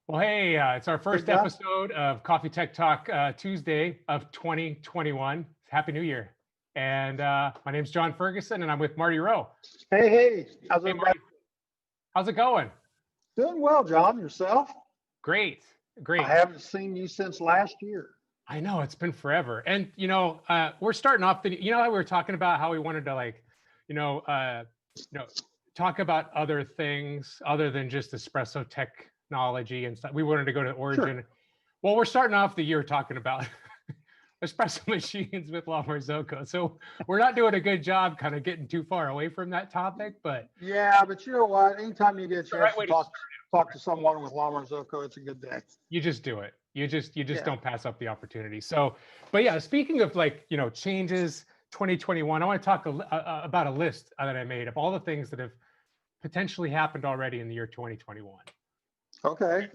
Well, hey, it's our Hey, first John. episode of Coffee Tech Talk Tuesday of 2021. Happy New Year. And my name's John Ferguson, and I'm with Marty Rowe. Hey, how's Hey, everybody? Marty, how's it going? Doing well, John. Yourself? Great, I great. haven't seen you since last year. I know it's been forever. And, we're starting off how we were talking about how we wanted to you know, uh, you know, talk about other things other than just espresso technology and stuff. We wanted to go to the Sure. origin. Well, we're starting off the year talking about espresso machines with La Marzocco. So we're not doing a good job kind of getting too far away from that topic, but Yeah, but you know what? Anytime you get a it's the chance right to way to talk to someone with La Marzocco, it's a good day. you just do it. You just Yeah. don't pass up the opportunity. So, but yeah, speaking of changes 2021, I want to talk about a list that I made of all the things that have potentially happened already in the year 2021. Okay.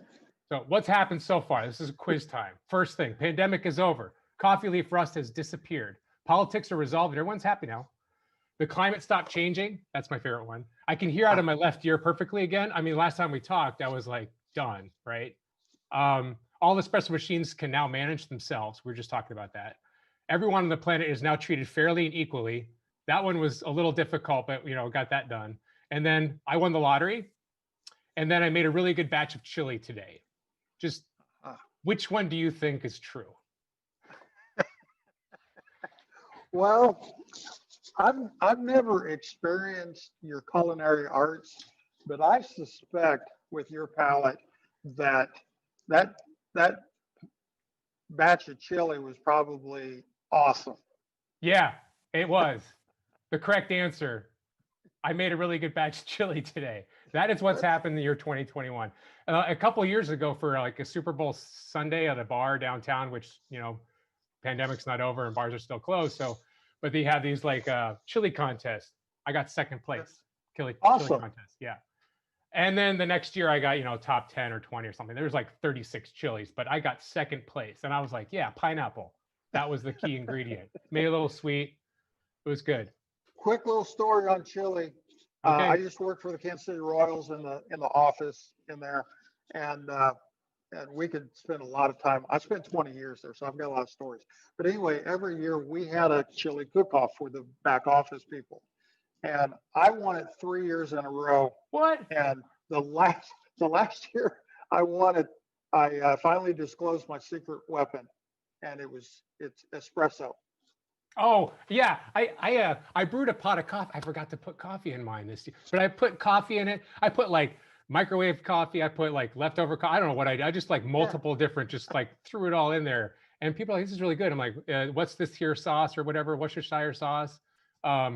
So, what's happened so far? This is a quiz time. First thing, pandemic is over. Coffee leaf rust has disappeared. Politics are resolved and everyone's happy now. The climate stopped changing. That's my favorite one. I can hear out of my left ear perfectly again. I mean, last time we talked, I was like done, right? All espresso machines can now manage themselves. We are just talking about that. Everyone on the planet is now treated fairly and equally. That one was a little difficult, but got that done. And then I won the lottery. And then I made a really good batch of chili today. Just Ah, which one do you think is true? Well, I've never experienced your culinary arts, but I suspect with your palate that that that batch of chili was probably awesome. Yeah, it was the correct answer. I made a really good batch of chili today. That is what's happened in the year 2021. A couple of years ago, for like a Super Bowl Sunday at a bar downtown, which pandemic's not over and bars are still closed. So, but they have these chili contests. I got second place, chili Awesome. contest. Yeah. And then the next year I got, top 10 or 20 or something. There was like 36 chilies, but I got second place. And I was like, yeah, pineapple. That was the key ingredient. Made it a little sweet. It was good. Quick little story on chili. I Okay. used to work for the Kansas City Royals in the office in there, and we could spend a lot of time. I spent 20 years there, so I've got a lot of stories. But anyway, every year we had a chili cook-off for the back office people, and I won it 3 years in a row. What? And the last year I won it, I finally disclosed my secret weapon, and it's espresso. Oh yeah, I brewed a pot of coffee. I forgot to put coffee in mine this year, but I put coffee in it. I put like microwave coffee. I put like leftover coffee. I don't know what I did. I just like Yeah. multiple different, just like threw it all in there. And people are like, this is really good. I'm like, what's this here sauce or whatever? Worcestershire sauce.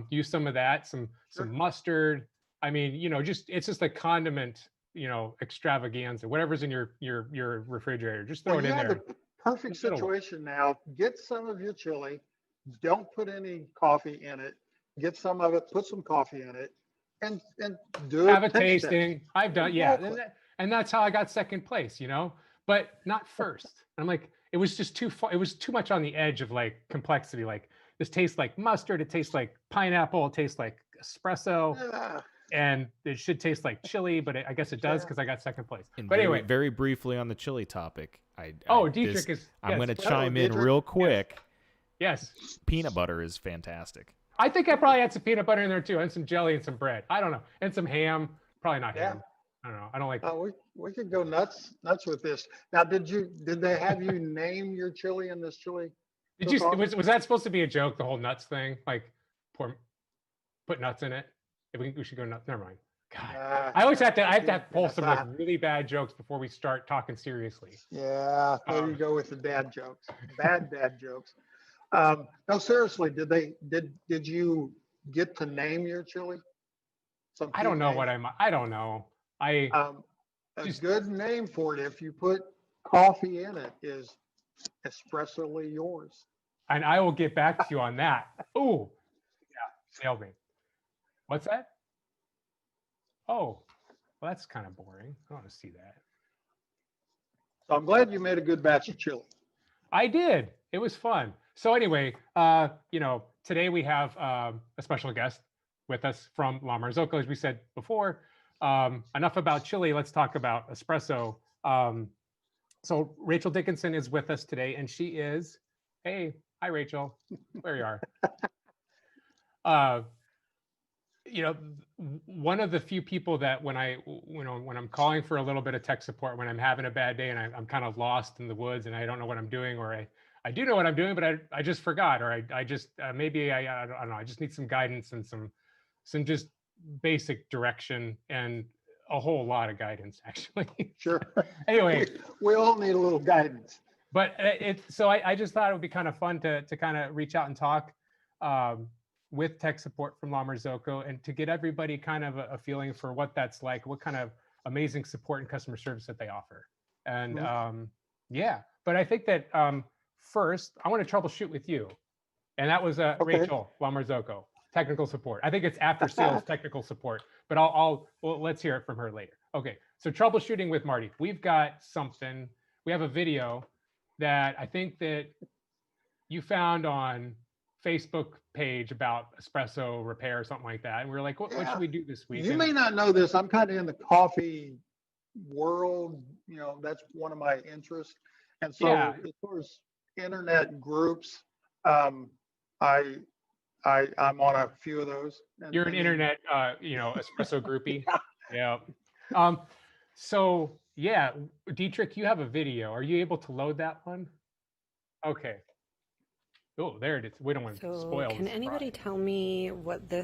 Use some of that. Some Sure. mustard. I mean, just it's just a condiment, extravaganza. Whatever's in your refrigerator, just Well, throw it you in have the there. perfect It'll work. situation now. Get some of your chili. Don't put any coffee in it. Get some of it. Put some coffee in it, and do a Have a taste test. tasting. I've done, yeah, Exactly. and that's how I got second place, but not first. And I'm like, it was just too far. It was too much on the edge of like complexity. Like this tastes like mustard. It tastes like pineapple. It tastes like espresso, Yeah. and it should taste like chili. But I guess it does Yeah. because I got second place. And But very, anyway, very briefly on the chili topic, oh, Dietrich is I'm yes, going to Hello, chime in Dietrich. real quick. yes. Peanut butter is fantastic. I think I probably had some peanut butter in there too, and some jelly and some bread. I don't know, and some ham. Probably not Yeah. ham. I don't know. I don't like. We could go nuts with this. Now, did they have you name your chili in this chili Did you cook-off? was that supposed to be a joke? The whole nuts thing, like pour put nuts in it. If we should go nuts. Never mind. God, I always have to. I have to pull some like really bad jokes before we start talking seriously. Yeah, there you go with the dad jokes. Bad dad jokes. No, seriously, did you get to name your chili? Some I key don't know name? what I don't know. I A just good name for it, if you put coffee in it, is espressoli yours. and I will get back to you on that. Oh, yeah, nailed me. What's that? Oh, well, that's kind of boring. I don't want to see that. So I'm glad you made a good batch of chili. I did. It was fun. So anyway, today we have a special guest with us from La Marzocco, as we said before. Enough about chili. Let's talk about espresso. So Rachel Dickinson is with us today, and she is, hey, hi Rachel, there you are. One of the few people that when I'm calling for a little bit of tech support, when I'm having a bad day and I'm kind of lost in the woods and I don't know what I'm doing, or I do know what I'm doing, but I just forgot, or I just maybe I don't know, I just need some guidance and some just basic direction and a whole lot of guidance, actually. Sure. Anyway, we all need a little guidance. but so I just thought it would be kind of fun to kind of reach out and talk with tech support from Marzocco, and to get everybody kind of a feeling for what that's like, what kind of amazing support and customer service that they offer. And yeah, but I think that first I want to troubleshoot with you, and that was Rachel Marzocco, technical support. I think it's after sales technical support, but well, let's hear it from her later. Okay, so troubleshooting with Marty. We have a video that I think that you found on Facebook page about espresso repair or something like that. And we were like, what should we do this week? You may not know this. I'm kind of in the coffee world. That's one of my interests. And so as far as internet groups, I'm on a few of those. You're an internet, espresso groupie. Yeah. So yeah, Dietrich, you have a video. Are you able to load that one? Okay. Oh, there it is. We don't want to spoil. Can anybody tell me what the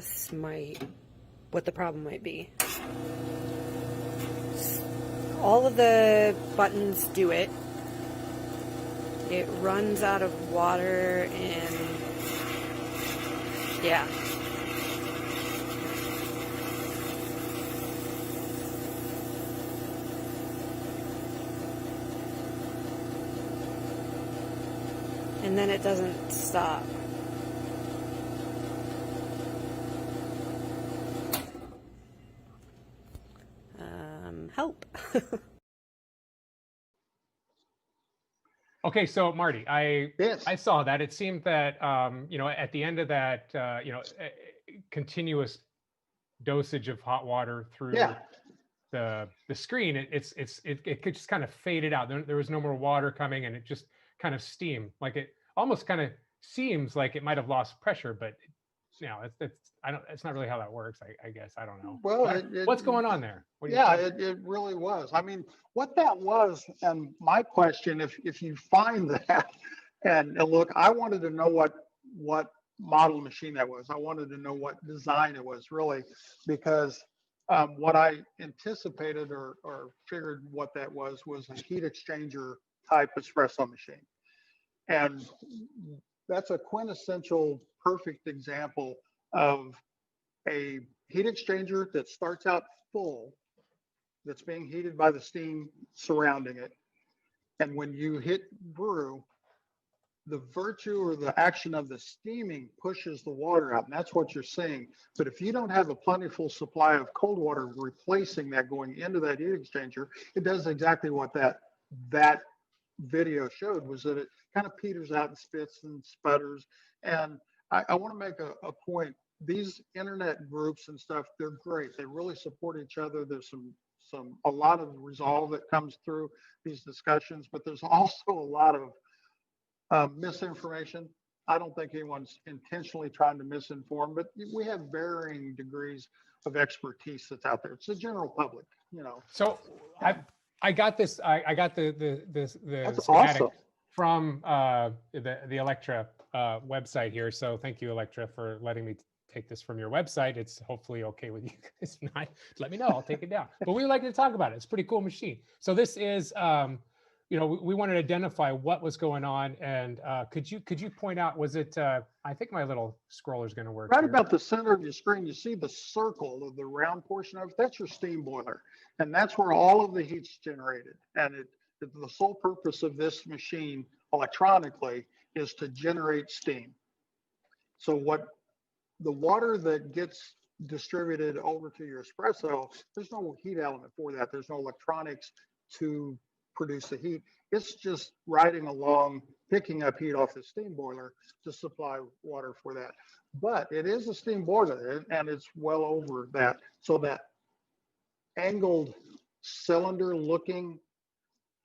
problem might be? All of the buttons do it. It runs out of water and yeah. And then it doesn't stop. Help. Okay, so Marty, I saw that. It seemed that at the end of that continuous dosage of hot water through the screen, it could just kind of faded out. There was no more water coming, and it just kind of steam, like it almost kind of seems like it might have lost pressure, but it's not really how that works. I guess I don't know. Well, what's going on there? It really was. I mean, what that was, and my question, if you find that, and look, I wanted to know what model machine that was. I wanted to know what design it was, really, because what I anticipated or figured what that was a heat exchanger type espresso machine. And that's a quintessential perfect example of a heat exchanger that starts out full, that's being heated by the steam surrounding it. And when you hit brew, the virtue or the action of the steaming pushes the water out, and that's what you're seeing. But if you don't have a plentiful supply of cold water replacing that going into that heat exchanger, it does exactly what that video showed, was that it kind of peters out and spits and sputters. And I want to make a point. These internet groups and stuff, they're great. They really support each other. There's a lot of resolve that comes through these discussions, but there's also a lot of misinformation. I don't think anyone's intentionally trying to misinform, but we have varying degrees of expertise that's out there. It's the general public, So I got this. I got the That's schematic awesome. from the Electra website here. So thank you, Electra, for letting me take this from your website. It's hopefully okay with you. If not, let me know. I'll take it down. But we like to talk about it. It's a pretty cool machine. So this is, we wanted to identify what was going on. And could you point out, was it? I think my little scroller is going to work. Right here. about the center of your screen, you see the circle of the round portion of it. That's your steam boiler, and that's where all of the heat's generated. And the sole purpose of this machine electronically is to generate steam. So the water that gets distributed over to your espresso, there's no heat element for that. There's no electronics to produce the heat. It's just riding along, picking up heat off the steam boiler to supply water for that. But it is a steam boiler, and it's well over that. So that angled cylinder looking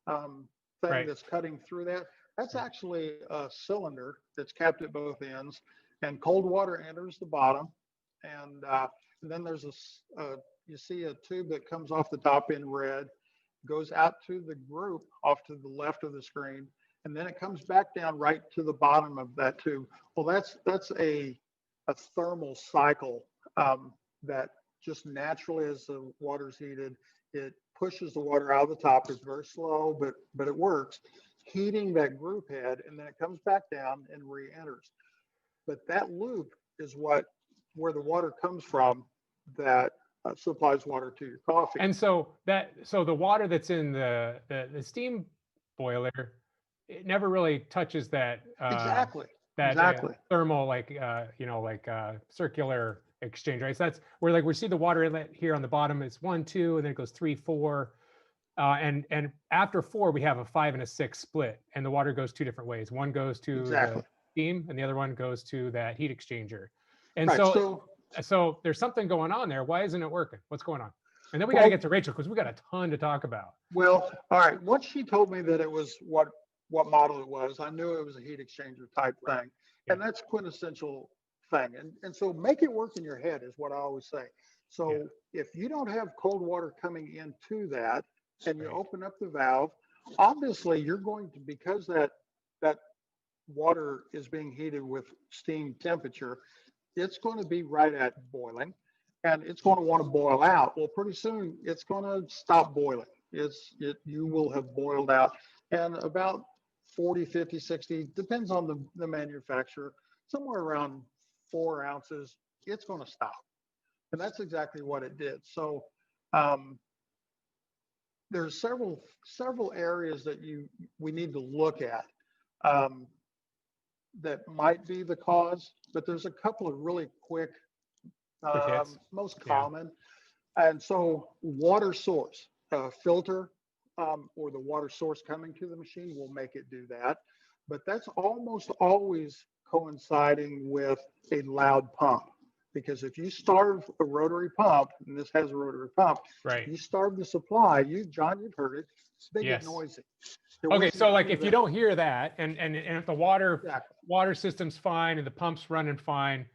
thing Right. that's cutting through that. That's actually a cylinder that's capped at both ends, and cold water enters the bottom. And then there's you see a tube that comes off the top in red, goes out to the group off to the left of the screen, and then it comes back down right to the bottom of that tube. Well, that's a thermal cycle that just naturally, as the water's heated, it pushes the water out of the top. It's very slow, but it works, heating that group head, and then it comes back down and re-enters. But that loop is where the water comes from that supplies water to your coffee. And so the water that's in the steam boiler, it never really touches that Exactly. that Exactly. thermal circular exchange, right? So that's where like we see the water inlet here on the bottom. It's 1, 2, and then it goes 3, 4. And after 4, we have a 5 and a 6 split, and the water goes 2 different ways. One goes to Exactly. the steam, and the other one goes to that heat exchanger. And Right. so there's something going on there. Why isn't it working? What's going on? And then we got to get to Rachel because we got a ton to talk about. Well, all right. Once she told me that it was what model it was, I knew it was a heat exchanger type thing, and that's quintessential thing. And so make it work in your head is what I always say. So if you don't have cold water coming into that, and you open up the valve, obviously you're going to, because that water is being heated with steam temperature, it's going to be right at boiling, and it's going to want to boil out. Well, pretty soon it's going to stop boiling. You will have boiled out, and about 40, 50, 60, depends on the manufacturer, somewhere around 4 ounces, it's going to stop. And that's exactly what it did. So there's several areas that we need to look at that might be the cause, but there's a couple of really quick, most common. And so water source, filter, or the water source coming to the machine will make it do that. But that's almost always coinciding with a loud pump. Because if you starve a rotary pump, and this has a rotary pump, Right. you starve the supply, John, you've heard it, they get noisy. Okay, so like if you don't hear that, and if the water system's fine and the pump's running fine,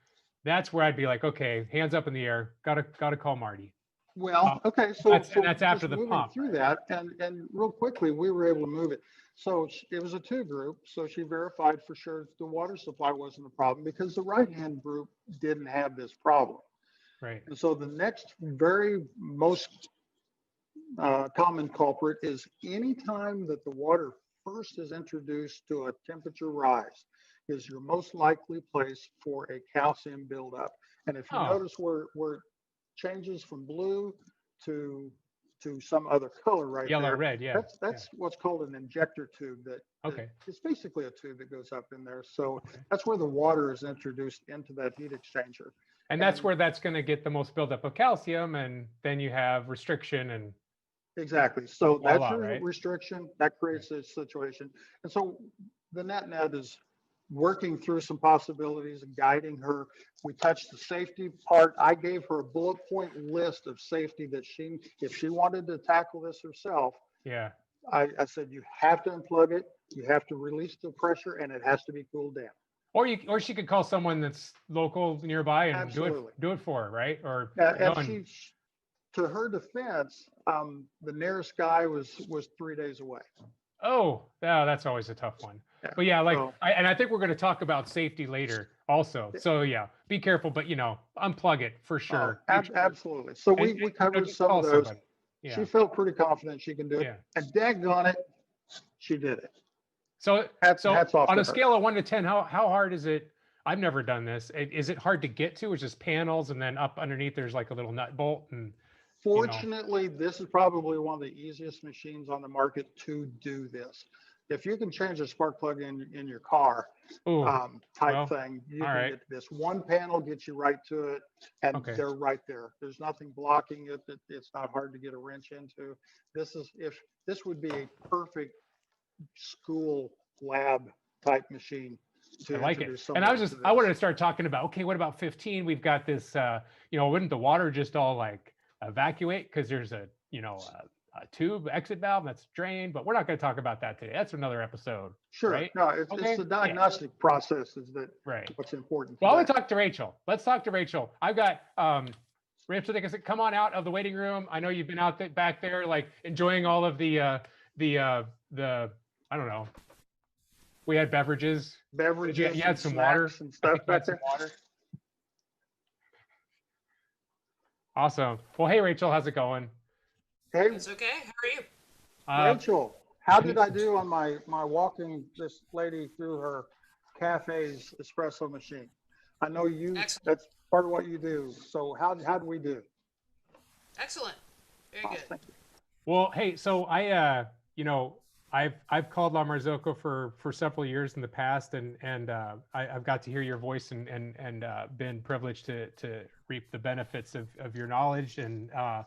that's where I'd be like, okay, hands up in the air, gotta call Marty. Well, okay, so that's after the pump. Through that, and real quickly, we were able to move it. So it was a 2 group. So she verified for sure the water supply wasn't a problem because the right-hand group didn't have this problem. Right. And so the next very most common culprit is anytime that the water first is introduced to a temperature rise is your most likely place for a calcium buildup. And if you notice where it changes from blue to some other color right yellow, there, red, that's what's called an injector tube. It's basically a tube that goes up in there. So that's where the water is introduced into that heat exchanger. And that's where that's going to get the most buildup of calcium, and then you have restriction and exactly. So that's your right? restriction that creates this situation. And so the net is working through some possibilities and guiding her. We touched the safety part. I gave her a bullet point list of safety that if she wanted to tackle this herself, I said, you have to unplug it, you have to release the pressure, and it has to be cooled down. Or she could call someone that's local nearby and do it for her, right? Or to her defense, the nearest guy was 3 days away. Oh, that's always a tough one. But I think we're going to talk about safety later also. So be careful, but unplug it for sure. Absolutely. So we covered some of those. She felt pretty confident she can do it. And daggone it, she did it. So hats off on to a scale of 1 to 10, how hard is it? I've never done this. Is it hard to get to? It's just panels, and then up underneath there's like a little nut bolt. And fortunately, this is probably one of the easiest machines on the market to do this. If you can change a spark plug in your car thing, you can get this. One panel gets you right to it, and they're right there. There's nothing blocking it. It's not hard to get a wrench into. This would be a perfect school lab type machine. I like it. And I wanted to start talking about, okay, what about 15? We've got this, wouldn't the water just all like evacuate? Because there's a tube exit valve, that's drained, but we're not going to talk about that today. That's another episode. Sure. Right? No, it's Okay. the diagnostic process is that Right. what's important. Well, I want today. to talk to Rachel. Let's talk to Rachel. I've got Rachel Dickinson. Come on out of the waiting room. I know you've been out back there, like enjoying all of the I don't know. We had beverages. Beverages. You had and some water snacks and I stuff think you had back some there. water. Awesome. Well, hey Rachel, how's it going? Hey, It's okay. How are you? Rachel, how did I do on my walking this lady through her cafe's espresso machine? I know you. Excellent. That's part of what you do. So how did we do? Excellent. Very Oh, good. thank you. Well, hey, so I've called La Marzocco for several years in the past, and I've got to hear your voice and been privileged to reap the benefits of your knowledge and a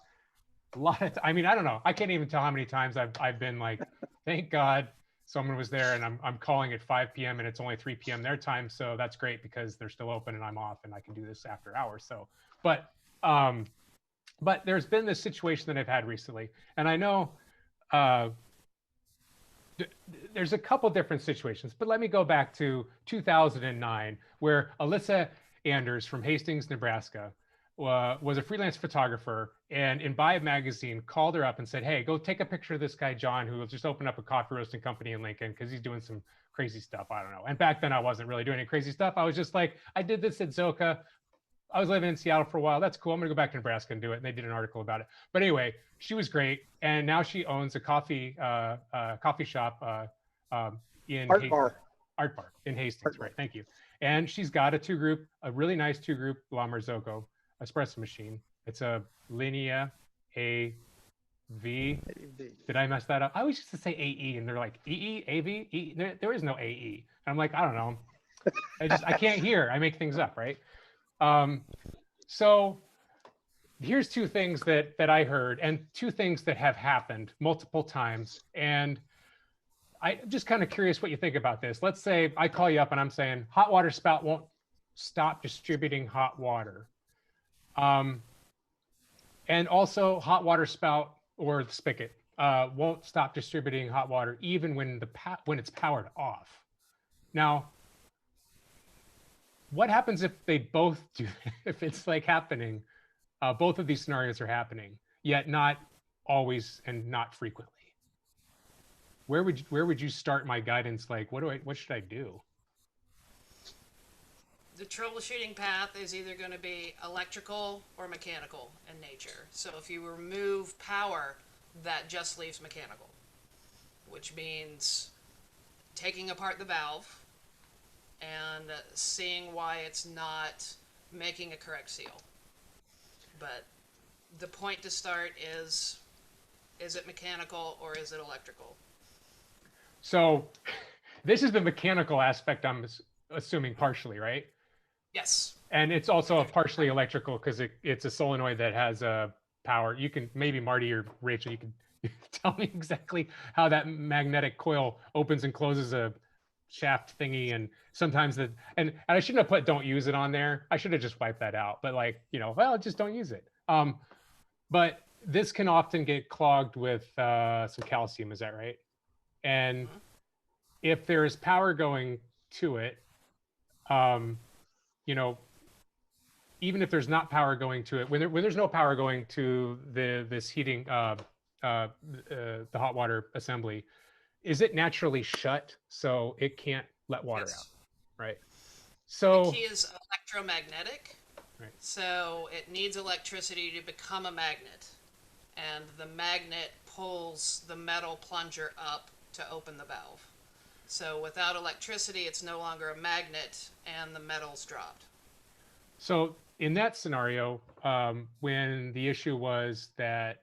lot of. I mean, I don't know. I can't even tell how many times I've been like, thank God someone was there, and I'm calling at 5 p.m. and it's only 3 p.m. their time, so that's great because they're still open and I'm off and I can do this after hours. So, but there's been this situation that I've had recently, and I know. There's a couple different situations, but let me go back to 2009, where Alyssa Anders from Hastings, Nebraska, was a freelance photographer, and in Vibe magazine called her up and said, "Hey, go take a picture of this guy John, who just opened up a coffee roasting company in Lincoln because he's doing some crazy stuff. I don't know." And back then, I wasn't really doing any crazy stuff. I was just like, I did this at Zoka. I was living in Seattle for a while. That's cool. I'm gonna go back to Nebraska and do it. And they did an article about it. But anyway, she was great, and now she owns a coffee shop in Art bar. Art bar in Hastings. Art bar. Right. Thank you. And she's got a really nice two-group La Marzocco espresso machine. It's a Linea AV. Did I mess that up? I always used to say AE, and they're like EE, AV, E. There is no AE. And I'm like, I don't know. I can't hear. I make things up, right? So here's two things that I heard, and two things that have happened multiple times. And I'm just kind of curious what you think about this. Let's say I call you up and I'm saying hot water spout won't stop distributing hot water. And also hot water spout or the spigot won't stop distributing hot water even when it's powered off. Now, what happens if they both do, if it's like happening, both of these scenarios are happening, yet not always and not frequently? Where would you start my guidance? Like, what should I do? The troubleshooting path is either going to be electrical or mechanical in nature. So if you remove power, that just leaves mechanical, which means taking apart the valve and seeing why it's not making a correct seal. But the point to start is it mechanical or is it electrical? So this is the mechanical aspect, I'm assuming partially, right? Yes. And it's also a partially electrical because it's a solenoid that has a power. You can, maybe Marty or Rachel, you can tell me exactly how that magnetic coil opens and closes a shaft thingy. And sometimes and I shouldn't have put don't use it on there. I should have just wiped that out. But like, well, just don't use it. But this can often get clogged with some calcium. Is that right? And if there is power going to it, even if there's not power going to it, when there's no power going to this heating, the hot water assembly, is it naturally shut so it can't let water out, right? So the key is electromagnetic. Right. So it needs electricity to become a magnet, and the magnet pulls the metal plunger up to open the valve. So without electricity, it's no longer a magnet, and the metal's dropped. So in that scenario, when the issue was that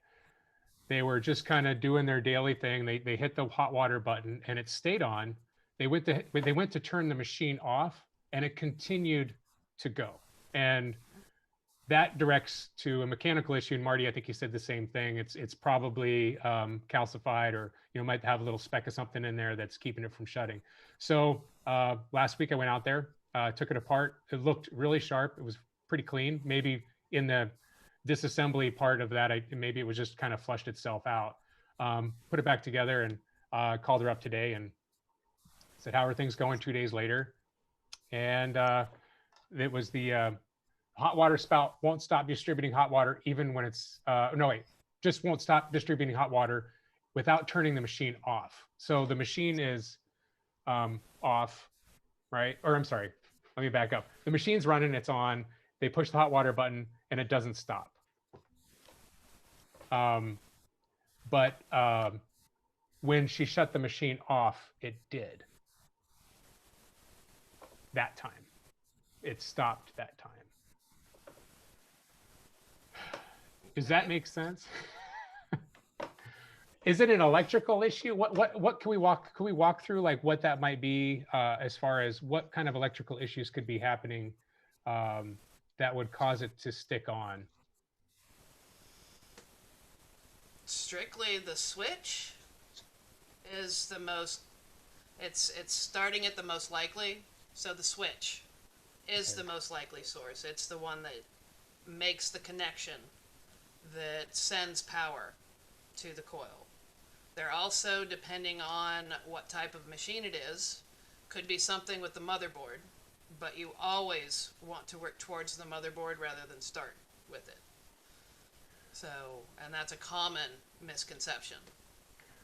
they were just kind of doing their daily thing, they hit the hot water button and it stayed on. They went to turn the machine off, and it continued to go. And that directs to a mechanical issue. And Marty, I think you said the same thing. It's probably calcified, or might have a little speck of something in there that's keeping it from shutting. So last week I went out there, took it apart. It looked really sharp. It was pretty clean. Maybe in the disassembly part of that, maybe it was just kind of flushed itself out. Put it back together and called her up today and said, how are things going 2 days later? And it was the hot water spout won't stop distributing hot water even when it's, no, wait, just won't stop distributing hot water without turning the machine off. So the machine is off, right? Or I'm sorry, let me back up. The machine's running, it's on, they push the hot water button and it doesn't stop. But when she shut the machine off, it did. That time. It stopped that time. Does that make sense? Is it an electrical issue? What can we walk through, like what that might be, as far as what kind of electrical issues could be happening that would cause it to stick on? Strictly the switch is the most, it's starting at the most likely. So the switch is the most likely source. It's the one that makes the connection that sends power to the coil. They're also, depending on what type of machine it is, could be something with the motherboard, but you always want to work towards the motherboard rather than start with it. So, and that's a common misconception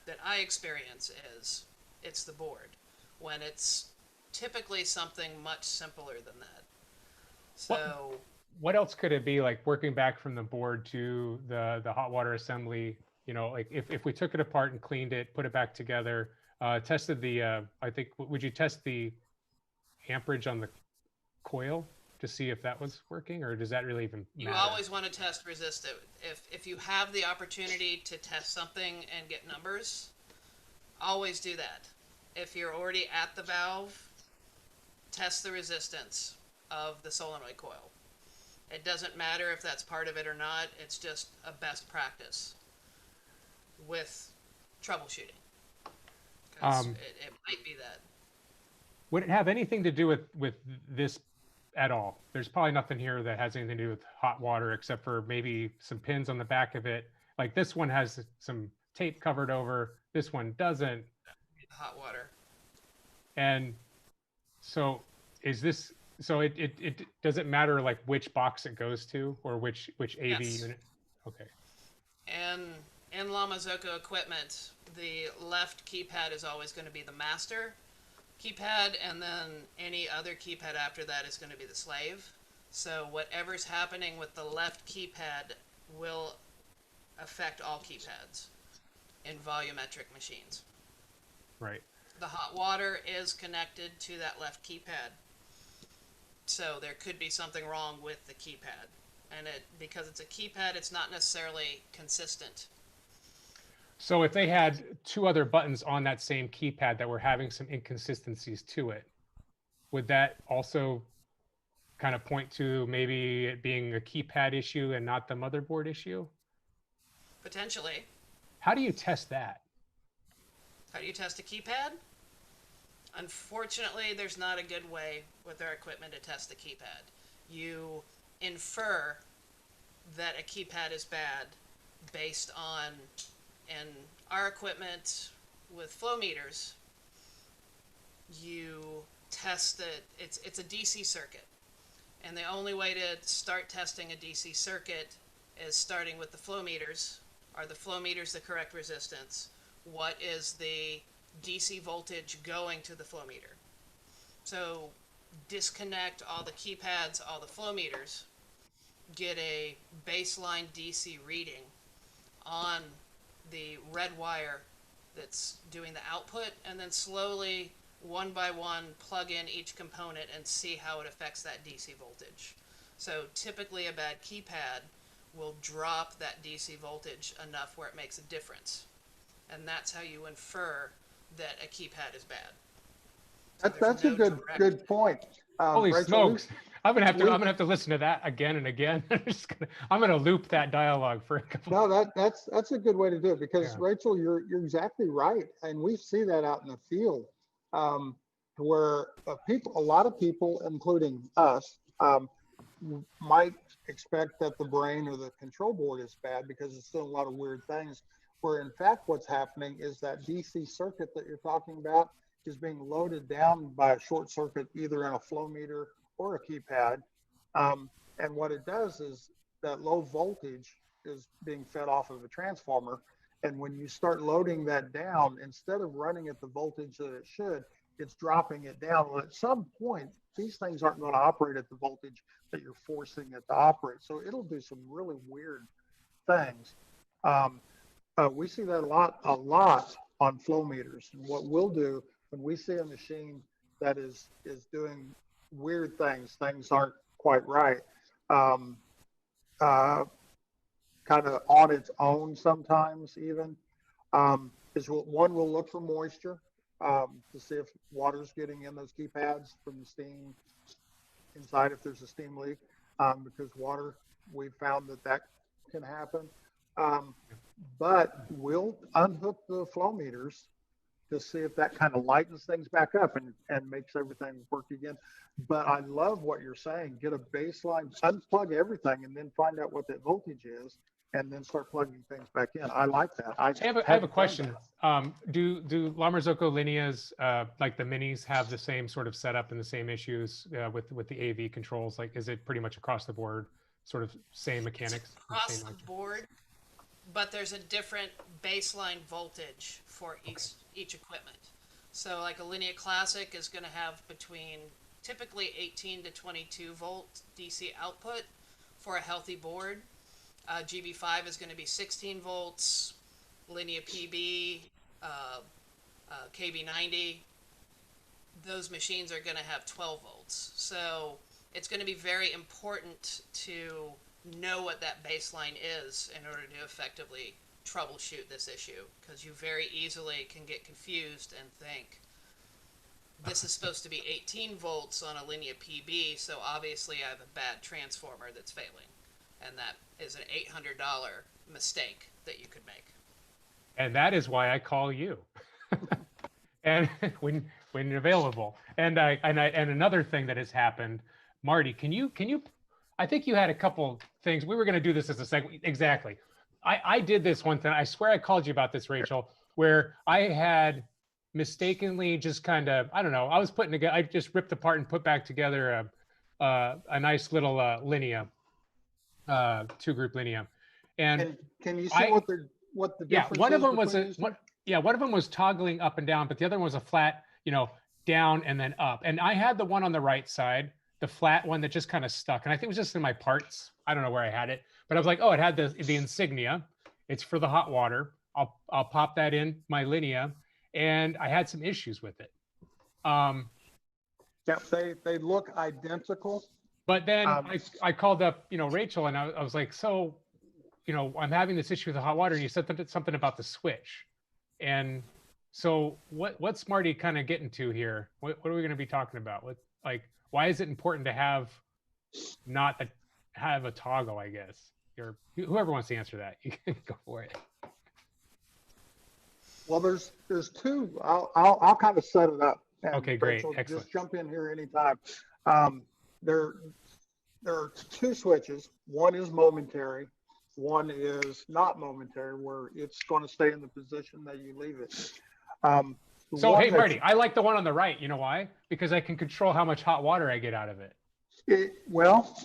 that I experience is it's the board, when it's typically something much simpler than that. So what else could it be, like working back from the board to the hot water assembly? You know, like if we took it apart and cleaned it, put it back together, tested the, I think, would you test the amperage on the coil to see if that was working, or does that really even matter? You always want to test resistive. If you have the opportunity to test something and get numbers, always do that. If you're already at the valve, test the resistance of the solenoid coil. It doesn't matter if that's part of it or not. It's just a best practice with troubleshooting. 'Cause it might be that. Would it have anything to do with this at all? There's probably nothing here that has anything to do with hot water except for maybe some pins on the back of it. Like this one has some tape covered over, this one doesn't. Hot water. And so is this, so it doesn't matter like which box it goes to or which AV Yes. unit? Okay. And in Marzocco equipment, the left keypad is always going to be the master keypad, and then any other keypad after that is going to be the slave. So whatever's happening with the left keypad will affect all keypads in volumetric machines. Right. The hot water is connected to that left keypad. So there could be something wrong with the keypad. And because it's a keypad, it's not necessarily consistent. So if they had two other buttons on that same keypad that were having some inconsistencies to it, would that also kind of point to maybe it being a keypad issue and not the motherboard issue? Potentially. How do you test that? How do you test a keypad? Unfortunately, there's not a good way with our equipment to test the keypad. You infer that a keypad is bad based on, in our equipment with flow meters, you test that it's a DC circuit. And the only way to start testing a DC circuit is starting with the flow meters. Are the flow meters the correct resistance? What is the DC voltage going to the flow meter? So disconnect all the keypads, all the flow meters, get a baseline DC reading on the red wire that's doing the output, and then slowly, one by one, plug in each component and see how it affects that DC voltage. So typically a bad keypad will drop that DC voltage enough where it makes a difference. And that's how you infer that a keypad is bad. So That's there's a no good direct- point. Holy Rachel, smokes. I'm gonna have to listen to that again and again. I'm gonna loop that dialogue for a couple. No, that's a good way to do it because Yeah. Rachel, you're exactly right, and we see that out in the field, where a lot of people, including us, might expect that the brain or the control board is bad because it's doing a lot of weird things. where in fact what's happening is that DC circuit that you're talking about is being loaded down by a short circuit, either in a flow meter or a keypad. And what it does is that low voltage is being fed off of a transformer. And when you start loading that down, instead of running at the voltage that it should, it's dropping it down. Well, at some point, these things aren't going to operate at the voltage that you're forcing it to operate. So it'll do some really weird things. We see that a lot on flow meters. And what we'll do when we see a machine that is doing weird things aren't quite right, kind of on its own sometimes even, is one, we'll look for moisture to see if water's getting in those keypads from the steam inside, if there's a steam leak, because water, we've found that can happen. But we'll unhook the flow meters to see if that kind of lightens things back up and makes everything work again. But I love what you're saying. Get a baseline, unplug everything, and then find out what that voltage is, and then start plugging things back in. I like that. I have a question. Do La Marzocco Lineas, like the minis, have the same sort of setup and the same issues with the AV controls? Like, is it pretty much across the board, sort of same mechanics? Across the board, but there's a different baseline voltage for each equipment. So like a Linea Classic is going to have between typically 18 to 22 volt DC output for a healthy board. GB5 is going to be 16 volts. Linea PB, KB90, those machines are going to have 12 volts. So it's going to be very important to know what that baseline is in order to effectively troubleshoot this issue, because you very easily can get confused and think this is supposed to be 18 volts on a Linea PB, so obviously I have a bad transformer that's failing, and that is an $800 mistake that you could make. And that is why I call you, and when available. And another thing that has happened, Marty, can you? I think you had a couple things. We were going to do this as a segment. Exactly. I did this one thing. I swear I called you about this, Rachel, where I had mistakenly just kind of, I don't know, I was putting together, I just ripped apart and put back together a nice little Linea, two-group Linea. And can you see what the difference one of them is was one of them was toggling up and down, but the other one was a flat, down and then up. And I had the one on the right side, the flat one that just kind of stuck. And I think it was just in my parts. I don't know where I had it, but I was like, oh, it had the insignia. It's for the hot water. I'll pop that in my Linea. And I had some issues with it. Yeah, they look identical. But then I called up, Rachel, and I was like, so, I'm having this issue with the hot water, and you said something about the switch. And so what's Marty kind of getting to here? What are we going to be talking about? Why is it important to have have a toggle, I guess? Whoever wants to answer that, you can go for it. Well, there's two. I'll kind of set it up. Okay, great. Rachel, Excellent. Just jump in here anytime. There are two switches. One is momentary. One is not momentary, where it's going to stay in the position that you leave it. So, hey, Marty, I like the one on the right. You know why? Because I can control how much hot water I get out of it. Well,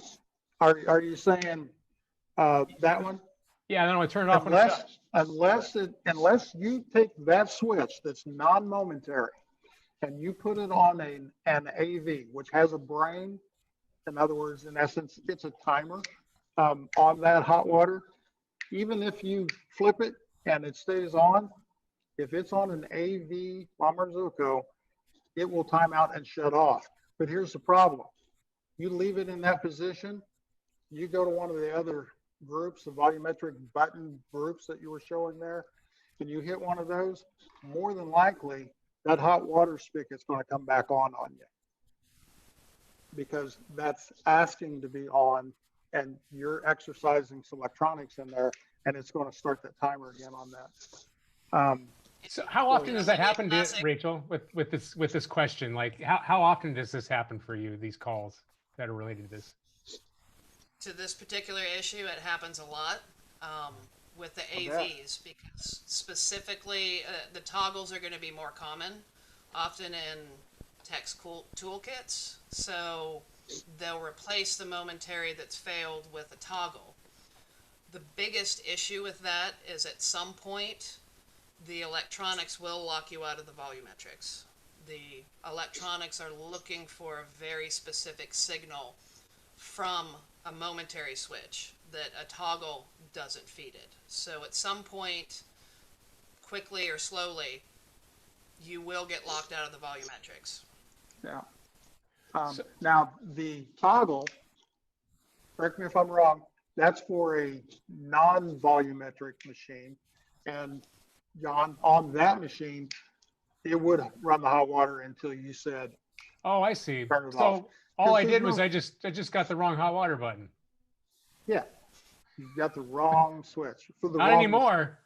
are you saying that one? Yeah, then I'm going to turn it off. Unless you take that switch that's non-momentary and you put it on an AV, which has a brain. In other words, in essence, it's a timer on that hot water. Even if you flip it and it stays on, if it's on an AV Marzocco, it will time out and shut off. But here's the problem. You leave it in that position, you go to one of the other groups, the volumetric button groups that you were showing there, and you hit one of those, more than likely that hot water spigot's going to come back on you, because that's asking to be on, and you're exercising some electronics in there, and it's going to start that timer again on that. So how often does that happen to Rachel with this question? Like how often does this happen for you, these calls that are related to this? To this particular issue, it happens a lot. with the I bet. AVs because specifically the toggles are going to be more common, often in text toolkits. So they'll replace the momentary that's failed with a toggle. The biggest issue with that is at some point the electronics will lock you out of the volumetrics. The electronics are looking for a very specific signal from a momentary switch that a toggle doesn't feed it. So at some point, quickly or slowly, you will get locked out of the volumetrics. Yeah. So- Now, the toggle, correct me if I'm wrong, that's for a non-volumetric machine. And John, on that machine, it would run the hot water until you said Oh, I see. turn it So off. all I Because did there's was no- I just got the wrong hot water button. Yeah, you got the wrong switch for the Not wrong anymore.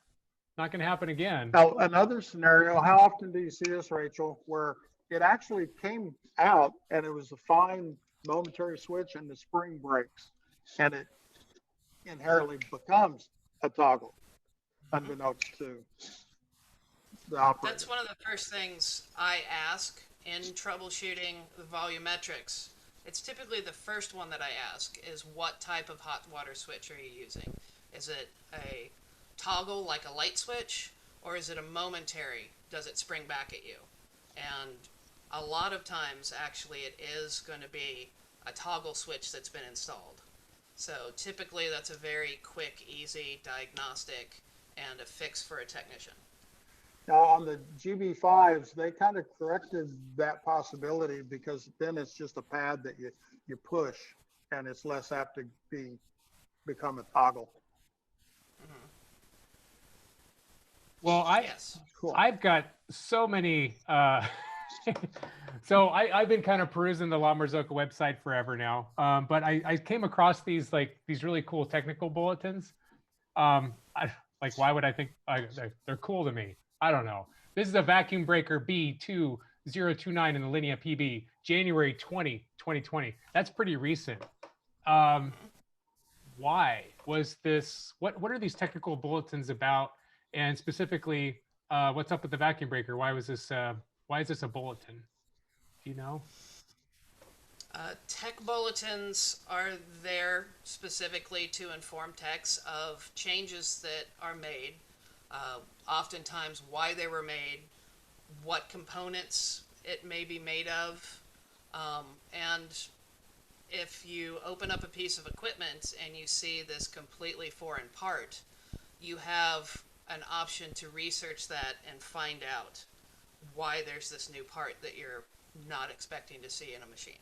Not going to happen again. Now, another scenario, how often do you see this, Rachel, where it actually came out and it was a fine momentary switch and the spring breaks and it inherently becomes a toggle, unbeknownst to the operator? That's one of the first things I ask in troubleshooting the volumetrics. It's typically the first one that I ask is what type of hot water switch are you using? Is it a toggle like a light switch, or is it a momentary? Does it spring back at you? And a lot of times, actually, it is going to be a toggle switch that's been installed. So typically, that's a very quick, easy diagnostic and a fix for a technician. Now, on the GB5s, they kind of corrected that possibility because then it's just a pad that you push and it's less apt to become a toggle. Well, Yes. Cool. I've got so many. So I've been kind of perusing the La Marzocco website forever now. But I came across these really cool technical bulletins. Like, why would I think they're cool to me? I don't know. This is a vacuum breaker B2029 in the Linea PB, January 2020. That's pretty recent. Why was this? What are these technical bulletins about? And specifically, what's up with the vacuum breaker? Why is this a bulletin? Do you know? Tech bulletins are there specifically to inform techs of changes that are made, oftentimes why they were made, what components it may be made of, and if you open up a piece of equipment and you see this completely foreign part, you have an option to research that and find out why there's this new part that you're not expecting to see in a machine.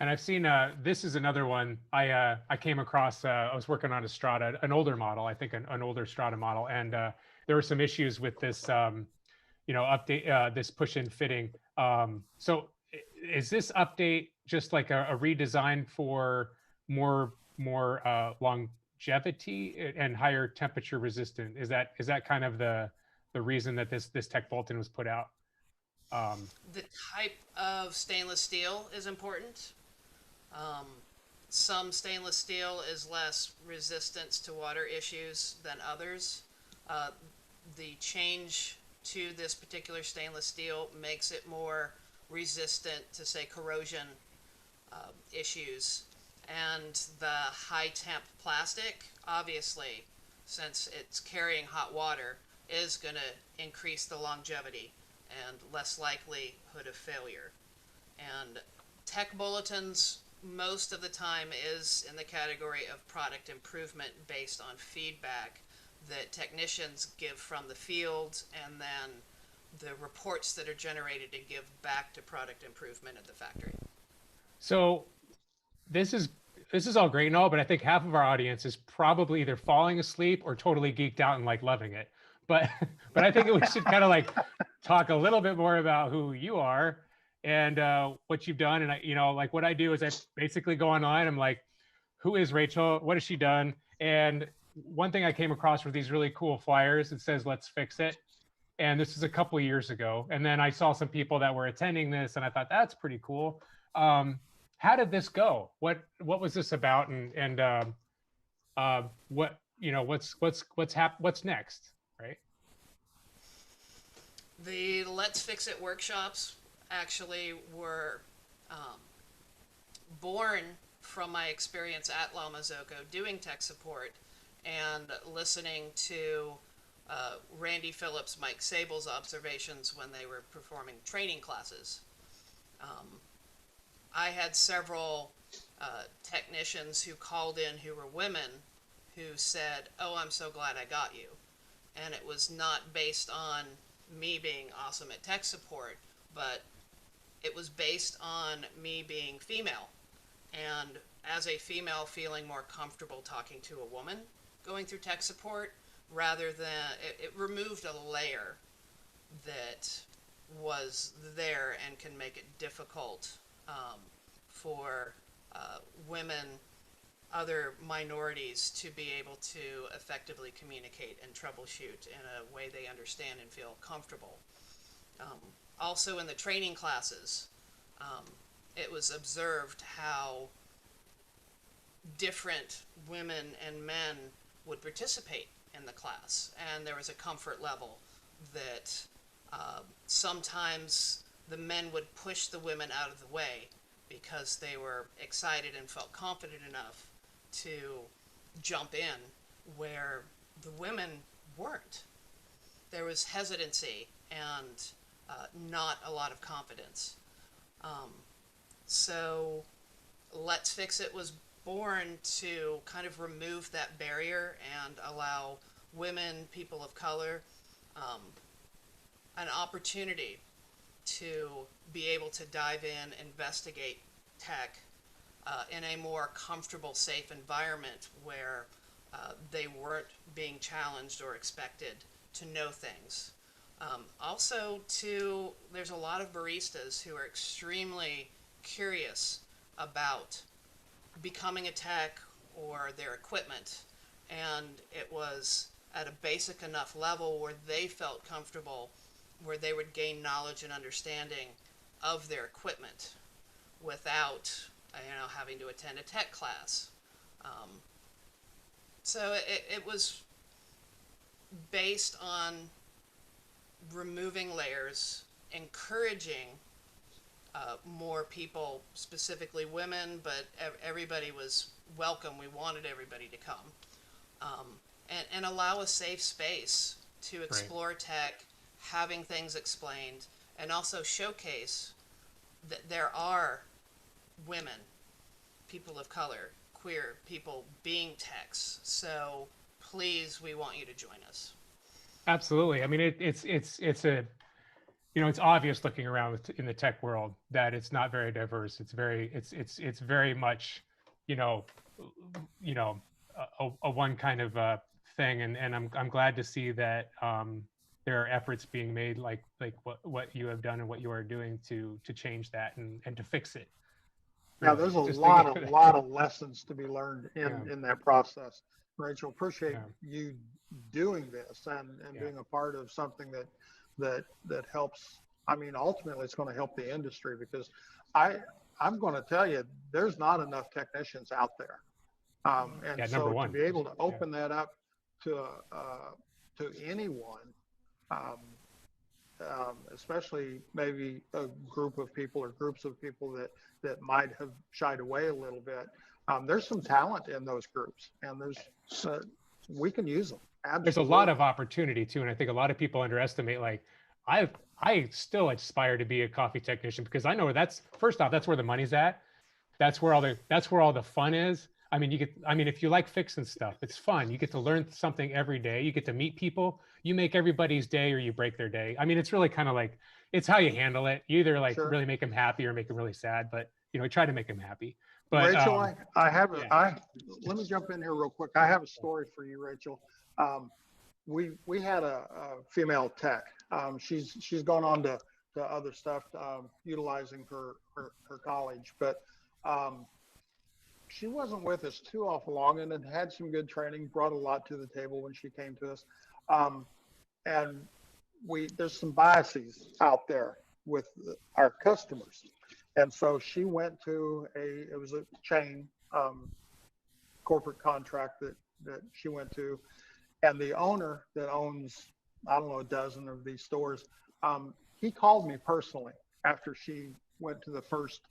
And I've seen this is another one I came across. I was working on a Strata, an older model, I think an older Strata model, and there were some issues with this, update, this push-in fitting. So is this update just like a redesign for more longevity and higher temperature resistant? Is that kind of the reason that this tech bulletin was put out? The type of stainless steel is important. Some stainless steel is less resistance to water issues than others. The change to this particular stainless steel makes it more resistant to, say, corrosion issues. And the high temp plastic, obviously, since it's carrying hot water, is going to increase the longevity and less likelihood of failure. And tech bulletins most of the time is in the category of product improvement based on feedback that technicians give from the field, and then the reports that are generated to give back to product improvement at the factory. So this is all great and all, but I think half of our audience is probably either falling asleep or totally geeked out and like loving it. But I think we should kind of like talk a little bit more about who you are and what you've done. And like what I do is I basically go online. I'm like, who is Rachel? What has she done? And one thing I came across were these really cool flyers. It says, "Let's fix it." And this is a couple of years ago. And then I saw some people that were attending this, and I thought that's pretty cool. How did this go? What was this about? And what what's next, right? The Let's Fix It workshops actually were um, born from my experience at La Marzocco doing tech support and listening to Randy Phillips, Mike Sable's observations when they were performing training classes. I had several technicians who called in who were women who said, "Oh, I'm so glad I got you." And it was not based on me being awesome at tech support, but it was based on me being female. And as a female, feeling more comfortable talking to a woman going through tech support rather than it removed a layer that was there and can make it difficult for women, other minorities, to be able to effectively communicate and troubleshoot in a way they understand and feel comfortable. Also in the training classes, it was observed how different women and men would participate in the class, and there was a comfort level that sometimes the men would push the women out of the way because they were excited and felt confident enough to jump in, where the women weren't. There was hesitancy and not a lot of confidence. So Let's Fix It was born to kind of remove that barrier and allow women, people of color, an opportunity to be able to dive in, investigate tech in a more comfortable, safe environment where they weren't being challenged or expected to know things. Also, there's a lot of baristas who are extremely curious about becoming a tech or their equipment, and it was at a basic enough level where they felt comfortable, where they would gain knowledge and understanding of their equipment without having to attend a tech class. So it was based on removing layers, encouraging more people, specifically women, but everybody was welcome. We wanted everybody to come, and allow a safe space to explore tech, having things explained, and also showcase that there are women, people of color, queer people being techs. So please, we want you to join us. Absolutely. I mean, it's a, it's obvious looking around in the tech world that it's not very diverse. It's very much, a one kind of thing. And I'm glad to see that there are efforts being made like what you have done and what you are doing to change that and to fix it. Yeah, Really. there's a Just lot of lessons to be learned in that process. Rachel, appreciate you doing this and being a part of something that helps. I mean, ultimately, it's going to help the industry, because I'm going to tell you, there's not enough technicians out there, and so number one. to be able to open that up to anyone, especially maybe a group of people or groups of people that might have shied away a little bit. There's some talent in those groups, and we can use them. Absolutely. There's a lot of opportunity too, and I think a lot of people underestimate. Like, I still aspire to be a coffee technician, because I know first off, that's where the money's at. That's where all the fun is. I mean, if you like fixing stuff, it's fun. You get to learn something every day. You get to meet people. You make everybody's day or you break their day. I mean, it's really kind of like, it's how you handle it. You either really make them happy or make them really sad, but try to make them happy. But Rachel, let me jump in here real quick. I have a story for you, Rachel. We had a female tech. She's gone on to other stuff, utilizing her college, but she wasn't with us too awful long, and had some good training, brought a lot to the table when she came to us. And there's some biases out there with our customers. And so she went to it was a chain corporate contract that she went to, and the owner that owns, I don't know, a dozen of these stores, he called me personally after she went to the first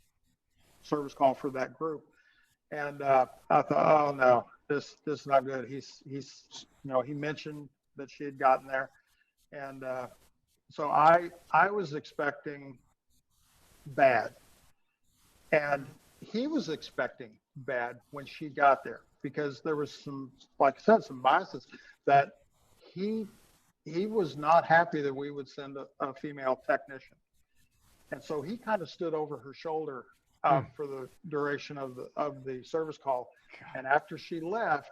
service call for that group. And I thought, oh no, this is not good. He's he mentioned that she had gotten there, and so I was expecting bad, and he was expecting bad when she got there, because there was some, like I said, some biases that he was not happy that we would send a female technician, and so he kind of stood over her shoulder for the duration of the service call. And after she left,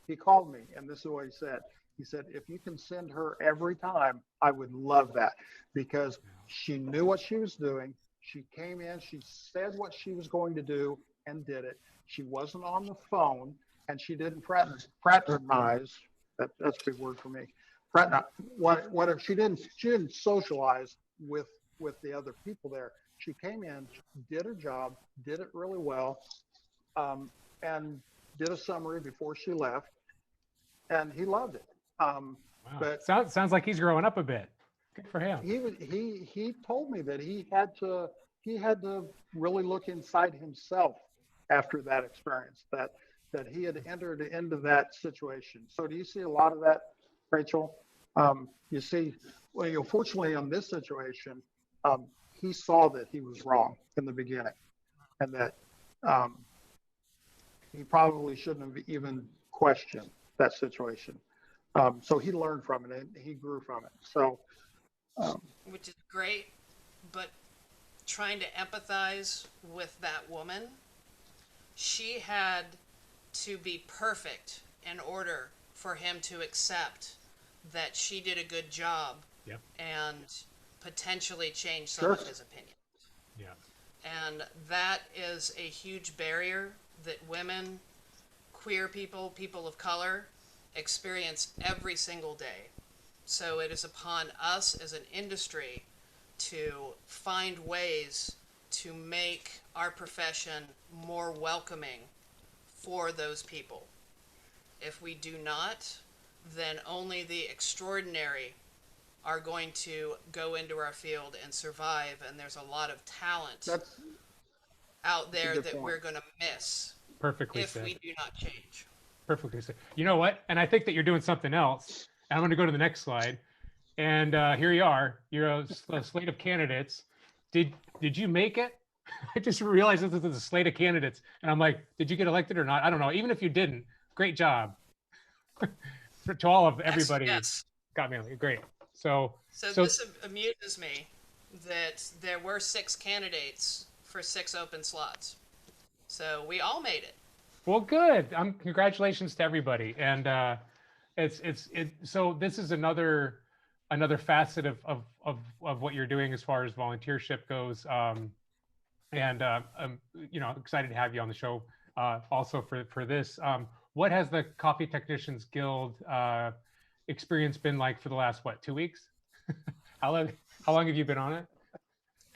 he called me, and this is what he said. He said, if you can send her every time, I would love that, because she knew what she was doing. She came in, she said what she was going to do and did it. She wasn't on the phone, and she didn't fraternize. That's a big word for me. Whatever. She didn't socialize with the other people there. She came in, did her job, did it really well, and did a summary before she left, and he loved it. Wow. But sounds like he's growing up a bit. Good for him. he told me that he had to really look inside himself after that experience, that he had entered into that situation. So do you see a lot of that, Rachel? You see, well, fortunately on this situation, he saw that he was wrong in the beginning, and that he probably shouldn't have even questioned that situation. So he learned from it, and he grew from it. So, which is great, but trying to empathize with that woman, she had to be perfect in order for him to accept that she did a good job. Yep. And potentially change some of his opinions. Yeah. And that is a huge barrier that women, queer people, people of color experience every single day. So it is upon us as an industry to find ways to make our profession more welcoming for those people. If we do not, then only the extraordinary are going to go into our field and survive, and there's a lot of talent out there that we're going to miss Perfectly if said. we do not change. Perfectly said. You know what? And I think that you're doing something else. And I'm going to go to the next slide. And here you are. You're a slate of candidates. Did you make it? I just realized this is a slate of candidates, and I'm like, did you get elected or not? I don't know. Even if you didn't, great job. To all of everybody, yes. Got me great. So this amuses me that there were 6 candidates for 6 open slots. So we all made it. Well, good. Congratulations to everybody. And so this is another facet of what you're doing as far as volunteership goes. I'm excited to have you on the show also for this. What has the Coffee Technicians Guild experience been like for the last 2 weeks? How long have you been on it?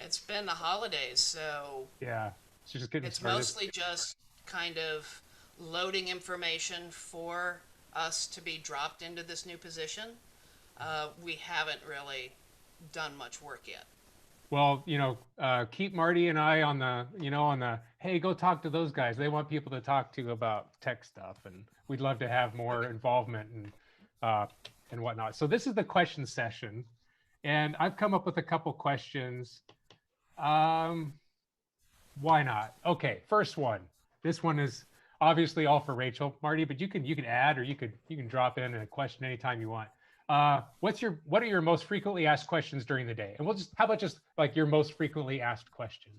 It's been the holidays, so yeah, just getting it's started. mostly just kind of loading information for us to be dropped into this new position. We haven't really done much work yet. Well, keep Marty and I on the hey, go talk to those guys. They want people to talk to about tech stuff, and we'd love to have more involvement and whatnot. So this is the question session, and I've come up with a couple questions. Why not? Okay, first one. This one is obviously all for Rachel, Marty, but you can add, or you can drop in a question anytime you want. What are your most frequently asked questions during the day? And how about just like your most frequently asked question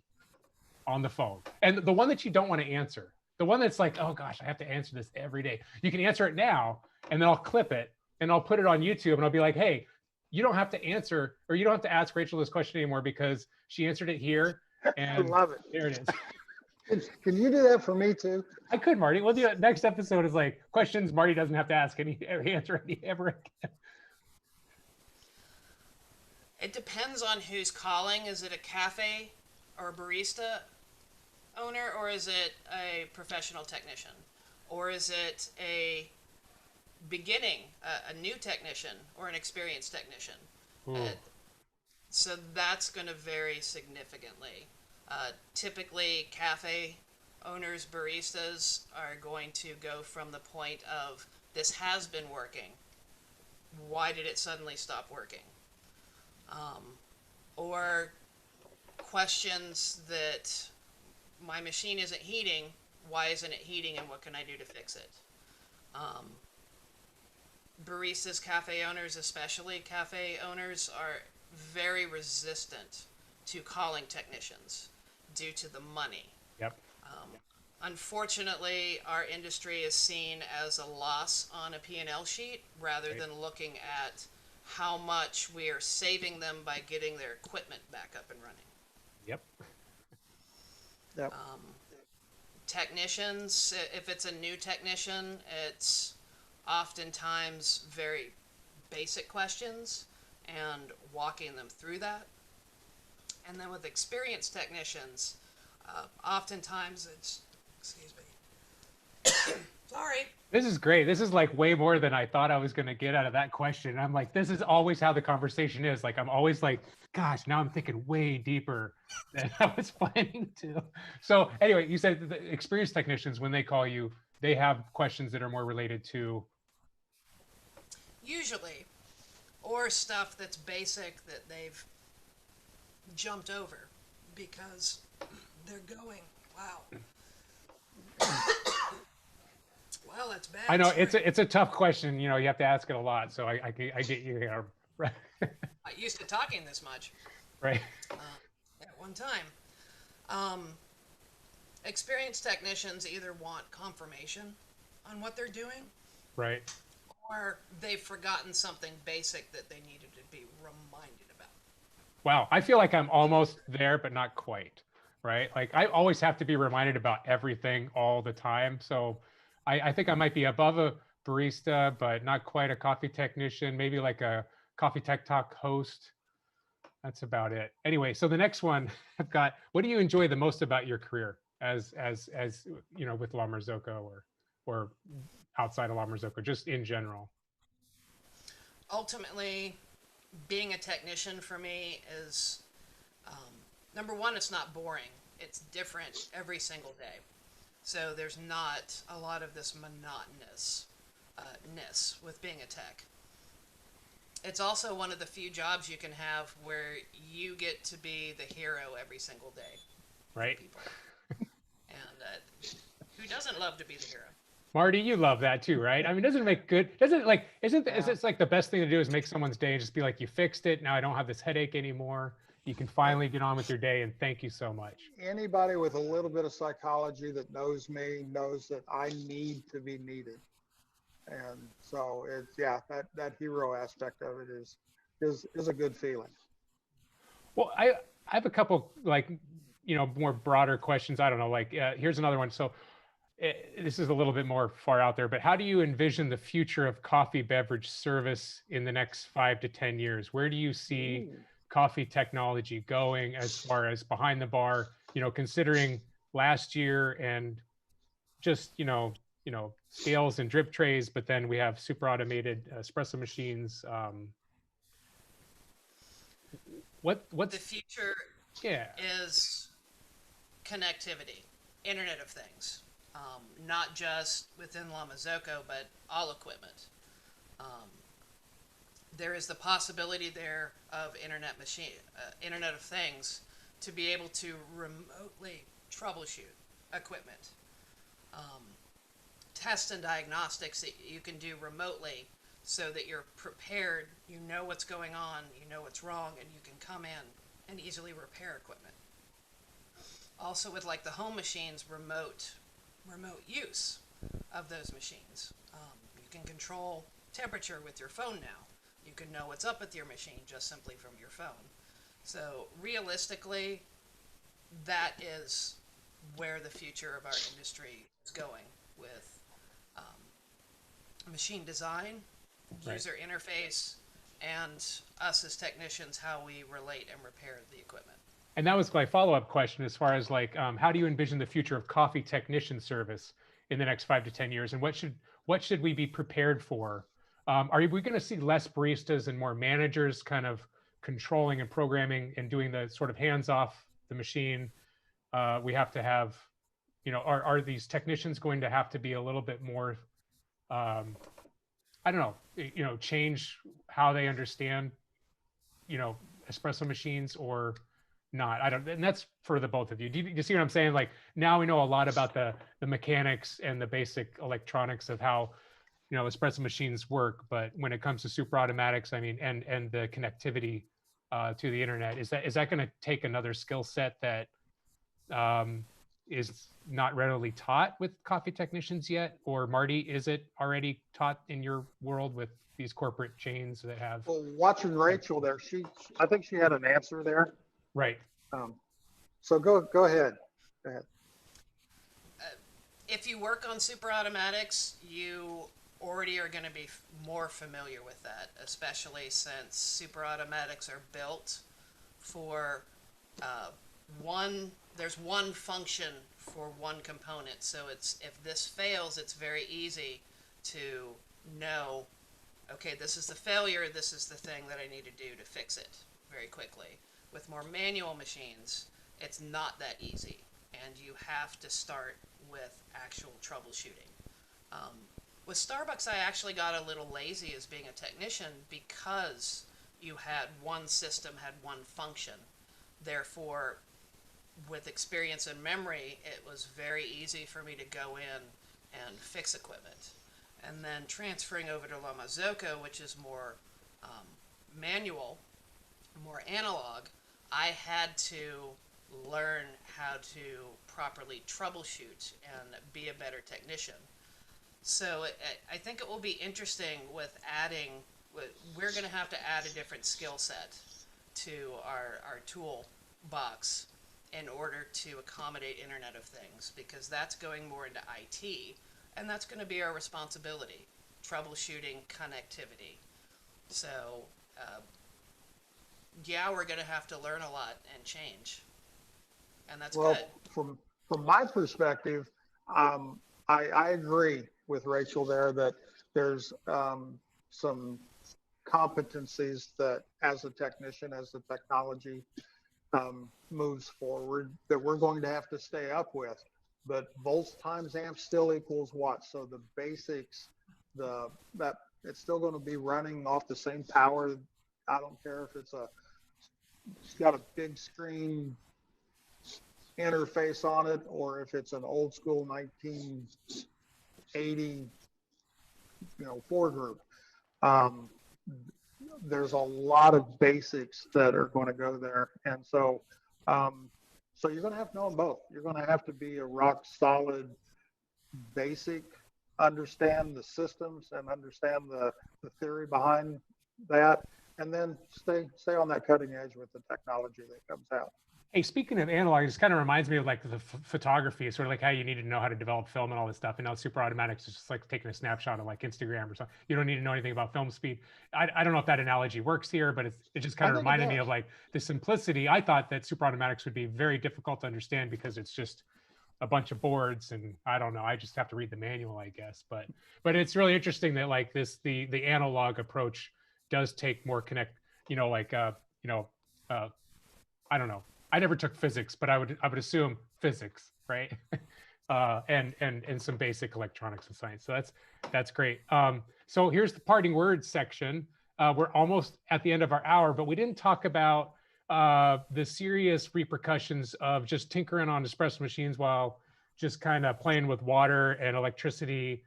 on the phone? And the one that you don't want to answer, the one that's like, oh gosh, I have to answer this every day. You can answer it now, and then I'll clip it and I'll put it on YouTube, and I'll be like, hey, you don't have to answer, or you don't have to ask Rachel this question anymore because she answered it here. And I love it. There it is. Can you do that for me too? I could, Marty. We'll do it. Next episode is like questions Marty doesn't have to ask answer ever again. It depends on who's calling. Is it a cafe or a barista owner, or is it a professional technician? or is it a beginning, a new technician or an experienced technician? Ooh. So that's going to vary significantly. Typically, cafe owners, baristas are going to go from the point of this has been working. Why did it suddenly stop working? Or questions that my machine isn't heating. Why isn't it heating, and what can I do to fix it? Baristas, cafe owners, especially cafe owners, are very resistant to calling technicians due to the money. Yep. Unfortunately, our industry is seen as a loss on a P&L sheet rather Right. than looking at how much we are saving them by getting their equipment back up and running. Yep. Yep. Technicians, if it's a new technician, it's oftentimes very basic questions and walking them through that. And then with experienced technicians, oftentimes it's, excuse me, sorry. This is great. This is like way more than I thought I was going to get out of that question. I'm like, this is always how the conversation is. Like, I'm always like, gosh, now I'm thinking way deeper than I was planning to. So anyway, you said the experienced technicians, when they call you, they have questions that are more related to. Usually, or stuff that's basic that they've jumped over because they're going, wow. Well, that's bad. I know Sorry. it's a tough question. You know, you have to ask it a lot. So I get you here. Right. Not used to talking this much Right. at one time. Experienced technicians either want confirmation on what they're doing, Right. or they've forgotten something basic that they needed to be reminded about. Wow. I feel like I'm almost there, but not quite. Right. Like I always have to be reminded about everything all the time. So I think I might be above a barista, but not quite a coffee technician, maybe like a coffee tech talk host. That's about it. Anyway, so the next one I've got, what do you enjoy the most about your career as you know, with La Marzocco or outside of La Marzocco, just in general? Ultimately, being a technician for me is number one, it's not boring. It's different every single day. So there's not a lot of this monotonous ness with being a tech. It's also one of the few jobs you can have where you get to be the hero every single day. Right. People. And who doesn't love to be the hero? Marty, you love that too, right? I mean, doesn't it make good? Doesn't it like, isn't is this like the best thing to do is make someone's day and just be like, you fixed it. Now I don't have this headache anymore. You can finally get on with your day, and thank you so much. Anybody with a little bit of psychology that knows me knows that I need to be needed. And so it's, yeah, that hero aspect of it is a good feeling. Well, I have a couple like, you know, more broader questions. I don't know, like here's another one. So this is a little bit more far out there, but how do you envision the future of coffee beverage service in the next 5 to 10 years? Where do you see coffee technology going as far as behind the bar, you know, considering last year and just, you know, scales and drip trays, but then we have super automated espresso machines. What's The future yeah, is connectivity, Internet of Things, not just within La Marzocco, but all equipment. There is the possibility there of Internet of Things, to be able to remotely troubleshoot equipment. Test and diagnostics that you can do remotely so that you're prepared, you know what's going on, you know what's wrong, and you can come in and easily repair equipment. Also with like the home machines, remote use of those machines. You can control temperature with your phone now. You can know what's up with your machine just simply from your phone. So realistically, that is where the future of our industry is going with machine design, Right. user interface, and us as technicians, how we relate and repair the equipment. and that was my follow-up question as far as like, how do you envision the future of coffee technician service in the next 5 to 10 years, and what should we be prepared for? Are we going to see less baristas and more managers kind of controlling and programming and doing the sort of hands off the machine? We have to have, are these technicians going to have to be a little bit more, I don't know, change how they understand, espresso machines or not? I don't, and that's for the both of you. Do you see what I'm saying? Like, now we know a lot about the mechanics and the basic electronics of how, espresso machines work, but when it comes to super automatics, I mean, and the connectivity to the internet, is that going to take another skill set that is not readily taught with coffee technicians yet? Or Marty, is it already taught in your world with these corporate chains that have? Well, watching Rachel there, I think she had an answer there. Right. So go ahead. Go ahead. If you work on super automatics, you already are going to be more familiar with that, especially since super automatics are built for there's one function for one component. So if this fails, it's very easy to know, okay, this is the failure, this is the thing that I need to do to fix it very quickly. With more manual machines, it's not that easy, and you have to start with actual troubleshooting. With Starbucks, I actually got a little lazy as being a technician because you had one system, had one function. Therefore, with experience and memory, it was very easy for me to go in and fix equipment. And then transferring over to La Marzocco, which is more manual, more analog, I had to learn how to properly troubleshoot and be a better technician. So I think it will be interesting with adding, we're going to have to add a different skill set to our tool box in order to accommodate Internet of Things, because that's going more into IT, and that's going to be our responsibility, troubleshooting connectivity. So, yeah, we're going to have to learn a lot and change, and that's good. From my perspective, I agree with Rachel there that there's some competencies that, as a technician, as the technology moves forward, that we're going to have to stay up with. But volts times amps still equals watts. So the basics, that it's still going to be running off the same power. I don't care if it's got a big screen interface on it, or if it's an old school 1980, four group. There's a lot of basics that are going to go there, and so you're going to have to know them both. You're going to have to be a rock solid basic, understand the systems and understand the theory behind that, and then stay on that cutting edge with the technology that comes out. Hey, speaking of analog, it just kind of reminds me of like the photography, sort of like how you need to know how to develop film and all this stuff. And now super automatics is just like taking a snapshot of like Instagram or something. You don't need to know anything about film speed. I don't know if that analogy works here, but it just kind of reminded me of like the simplicity. I thought that super automatics would be very difficult to understand because it's just a bunch of boards, and I don't know. I just have to read the manual, I guess. But it's really interesting that like the analog approach does take more I don't know. I never took physics, but I would assume physics, right? And some basic electronics and science. So that's great. So here's the parting words section. We're almost at the end of our hour, but we didn't talk about the serious repercussions of just tinkering on espresso machines while just kind of playing with water and electricity.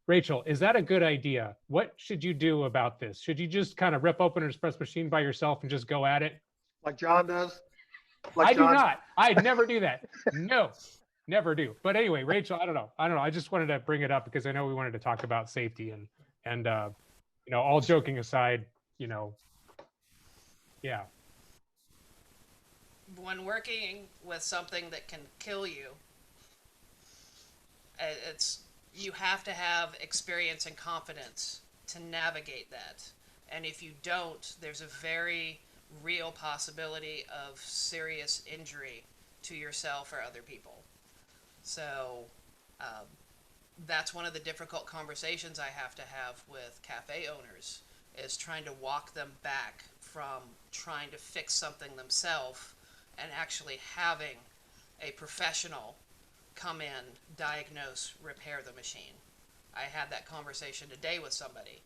Rachel, is that a good idea? What should you do about this? Should you just kind of rip open an espresso machine by yourself and just go at it? Like John does? I do not. I'd never do that. No, never do. But anyway, Rachel, I don't know. I just wanted to bring it up because I know we wanted to talk about safety and all joking aside, yeah. When working with something that can kill you, you have to have experience and confidence to navigate that. And if you don't, there's a very real possibility of serious injury to yourself or other people. So that's one of the difficult conversations I have to have with cafe owners, is trying to walk them back from trying to fix something themselves and actually having a professional come in, diagnose, repair the machine. I had that conversation today with somebody,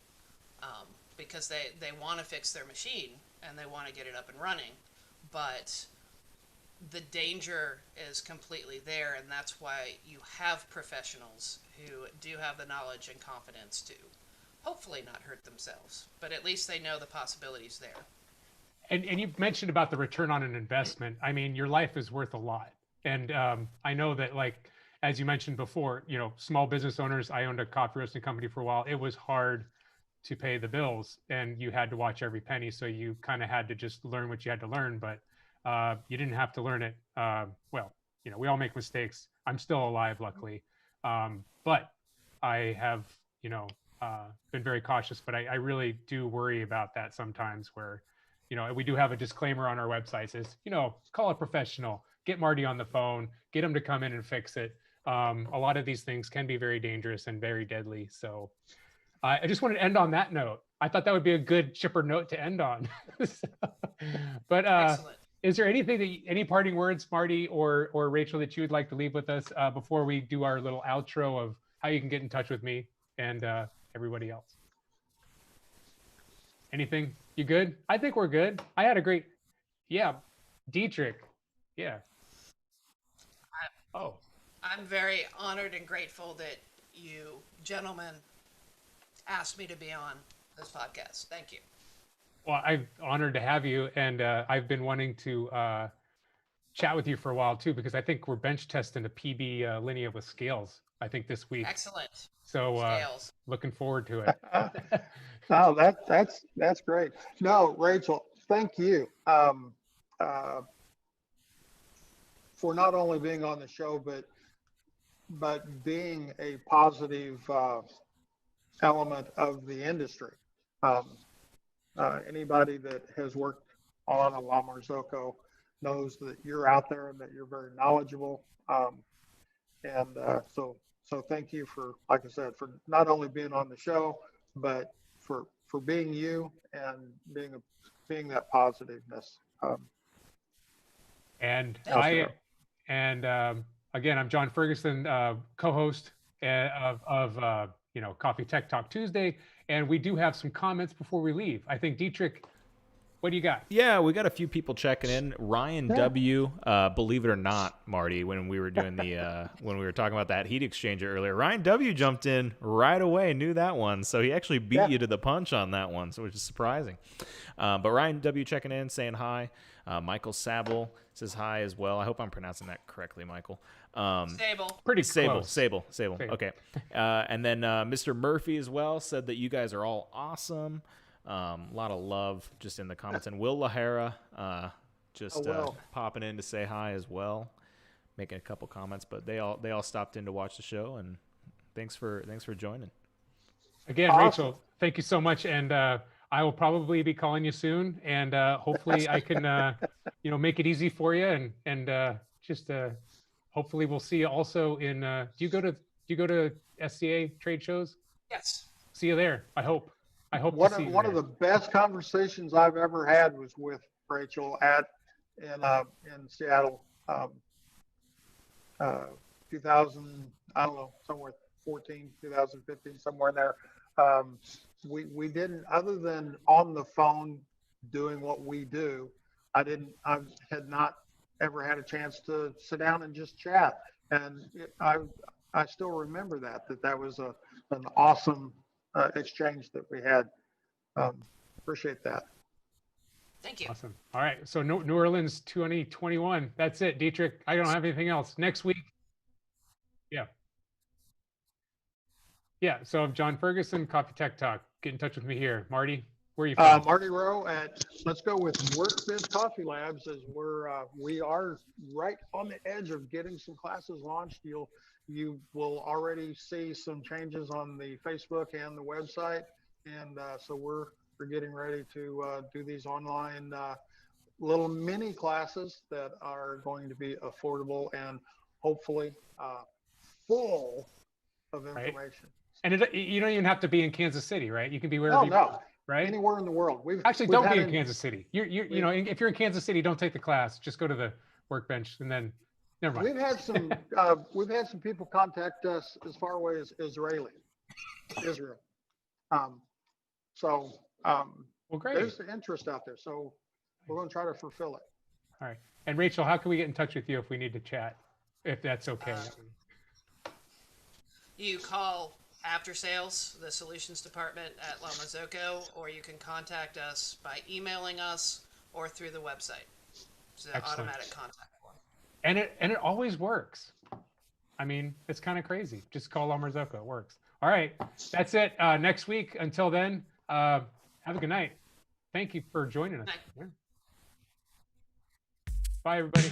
because they want to fix their machine and they want to get it up and running, but the danger is completely there, and that's why you have professionals who do have the knowledge and confidence to hopefully not hurt themselves, but at least they know the possibilities there. And you mentioned about the return on an investment. I mean, your life is worth a lot. And I know that, like, as you mentioned before, you know, small business owners, I owned a coffee roasting company for a while. It was hard to pay the bills and you had to watch every penny. So you kind of had to just learn what you had to learn, but you didn't have to learn it. Well, you know, we all make mistakes. I'm still alive, luckily. But I have, you know, been very cautious, but I really do worry about that sometimes where, you know, we do have a disclaimer on our website says, you know, call a professional, get Marty on the phone, get him to come in and fix it. A lot of these things can be very dangerous and very deadly. So I just wanted to end on that note. I thought that would be a good chipper note to end on. But Excellent. is there anything that any parting words, Marty or Rachel, that you would like to leave with us before we do our little outro of how you can get in touch with me and everybody else? Anything? You good? I think we're good. I had a great, yeah, Dietrich, yeah. Oh, I'm very honored and grateful that you gentlemen asked me to be on this podcast. Thank you. well, I'm honored to have you, and I've been wanting to chat with you for a while too, because I think we're bench testing a PB Linea with scales, I think this week. Excellent. So Scales. looking forward to it. No, that's great. No, Rachel, thank you for not only being on the show, but being a positive element of the industry. Anybody that has worked on a La Marzocco knows that you're out there and that you're very knowledgeable. So thank you for, like I said, for not only being on the show, but for being you and being that positiveness. And Thank I you. and again, I'm John Ferguson, co-host of you know, Coffee Tech Talk Tuesday, and we do have some comments before we leave. I think Dietrich, what do you got? Yeah, we got a few people checking in. Ryan W, believe it or not, Marty, when we were doing the when we were talking about that heat exchanger earlier, Ryan W jumped in right away, knew that one, so he actually beat you to the punch on that one, so which is surprising. But Ryan W checking in, saying hi. Michael Sable says hi as well. I hope I'm pronouncing that correctly, Michael. Stable. Pretty Sable. close. Okay. And then Mr. Murphy as well said that you guys are all awesome. A lot of love just in the comments. And Will Lahara just popping in to say hi as well, making a couple comments. But they all stopped in to watch the show, and thanks for joining. Again, Awesome. Rachel, thank you so much, and I will probably be calling you soon, and hopefully I can you know, make it easy for you, and just hopefully we'll see you also in. Do you go to SCA trade shows? Yes. See you there. I hope. One to see you of there. the best conversations I've ever had was with Rachel in Seattle, 2000, I don't know, somewhere 2015, somewhere in there. We didn't, other than on the phone doing what we do, I had not ever had a chance to sit down and just chat. And I still remember that was an awesome exchange that we had. Appreciate that. Thank you. Awesome. All right. So New Orleans 2021. That's it, Dietrich. I don't have anything else. Next week. Yeah. Yeah. So I'm John Ferguson, Coffee Tech Talk. Get in touch with me here. Marty, where are you from? Marty Rowe at, let's go with WorkBiz Coffee Labs, as we are right on the edge of getting some classes launched. You will already see some changes on the Facebook and the website. And so we're getting ready to do these online little mini classes that are going to be affordable and hopefully full of Right. information. And you don't even have to be in Kansas City, right? You can be No, wherever you want, no, right? anywhere in the world. Actually, we've don't had be in Kansas City. You know, if you're in Kansas City, don't take the class. Just go to the workbench and then never mind. We've had some people contact us as far away as Israel. So Well, great. there's interest out there. So we're going to try to fulfill it. All right. And Rachel, how can we get in touch with you if we need to chat? If that's okay. You call after sales, the solutions department at Marzocco, or you can contact us by emailing us or through the website. It's an Excellent. automatic contact form. And it always works. I mean, it's kind of crazy. Just call Marzocco. It works. All right. That's it. Next week. Until then, have a good night. Thank you for joining us. Night. Yeah. Bye, everybody.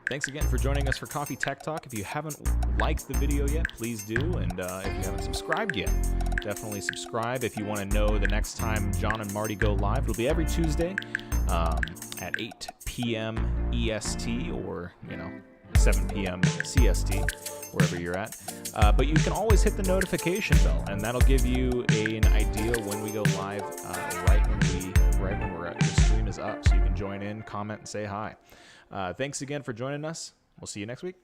Thanks again for joining us for Coffee Tech Talk. If you haven't liked the video yet, please do. And if you haven't subscribed yet, definitely subscribe. If you want to know the next time John and Marty go live, it'll be every Tuesday at 8 p.m. EST or, 7 p.m. CST, wherever you're at. But you can always hit the notification bell, and that'll give you an idea when we go live right when the stream is up. So you can join in, comment, and say hi. Thanks again for joining us. We'll see you next week.